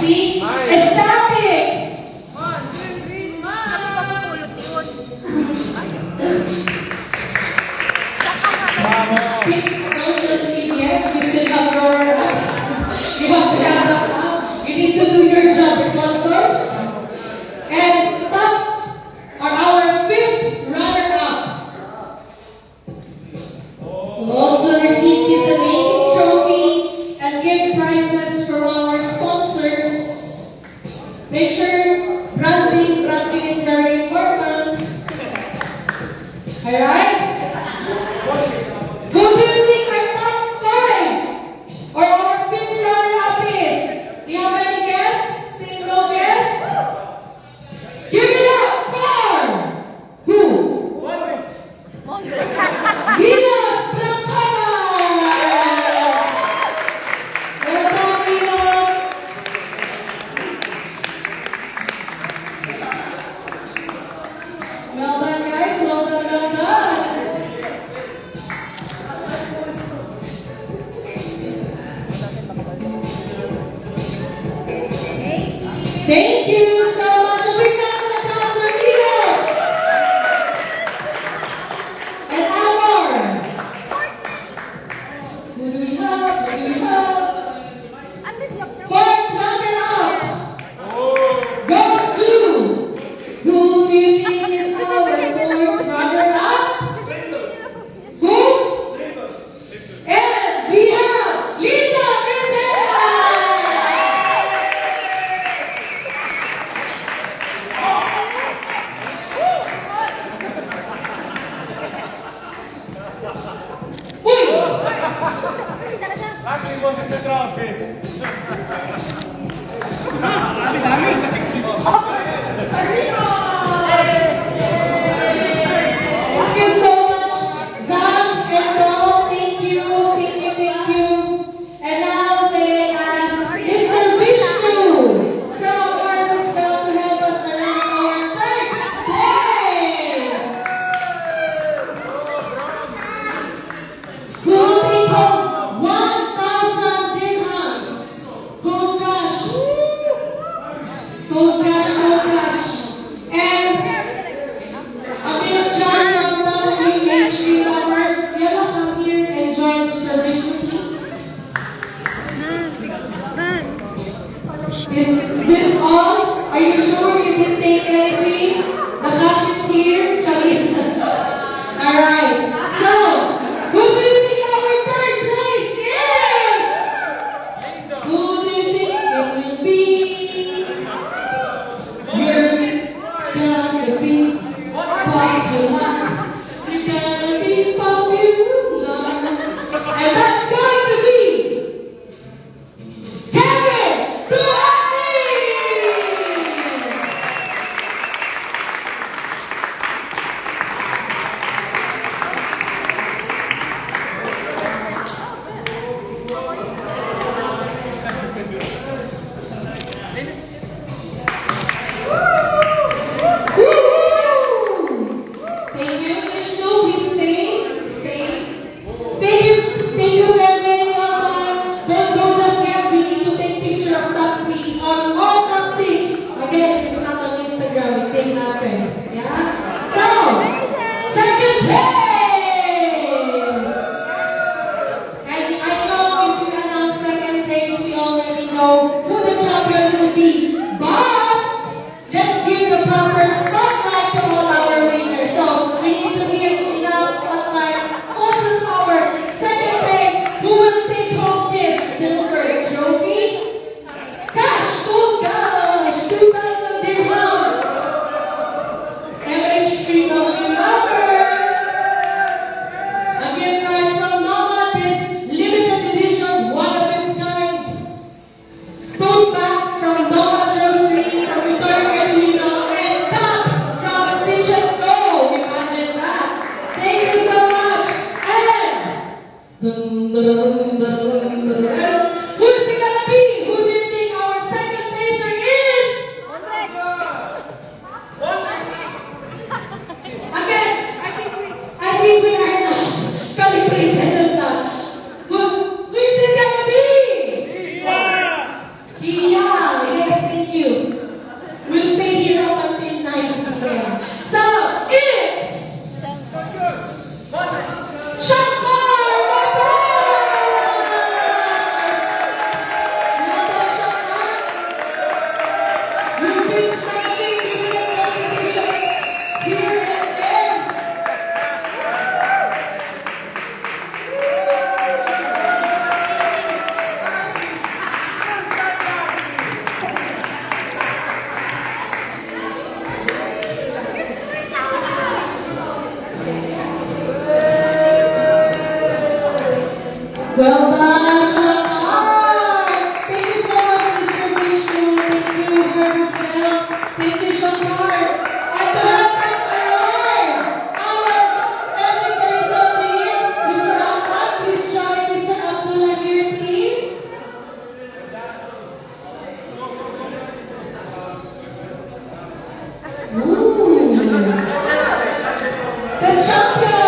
See? Aesthetics! Don't just leave yet. We still have your you have to help us out. You need to do your job, sponsors. And top are our 5th runner-up. We'll also receive this amazing trophy and give prizes from our sponsors. Make sure branding is very important. Alright? Who do you think our top 5 or our 5th runner-up is? Do you have any guess? Still no guess? Give it up for who? Venus Plantana! Welcome, Venus! Well done, guys. Well done, well done. Thank you so much. A big round of applause for Venus. And Amor. Who do we have? Who do we have? 4th runner-up goes to, who do you think is our 4th runner-up? Who? And we have Linda Crescenta! Lagi mo si Petrovi. Thank you so much, Zam and Dom. Thank you, thank you, thank you. And now may I ask Mr. Vishnu from Marcosville to help us arrange our 3rd place. Who will take home 1,000 dirhams? Gold cash. Who's it gonna be? Who do you think our second placer is? Again, I think we are not calibrated on that. Who is it gonna be? Yeah, yes, thank you. We'll stay here up until 9 p.m. So, it's Shankar Matan! Welcome, Shankar. You've been smiling during competitions here and there. Well done, Shankar! Thank you so much, Mr. Vishnu. Thank you, Gert, as well. Thank you, Shankar. And to welcome arrive our secretary of the year, Mr. Ahmad. Please join Mr. Abdullah here, please. Ooh. The champion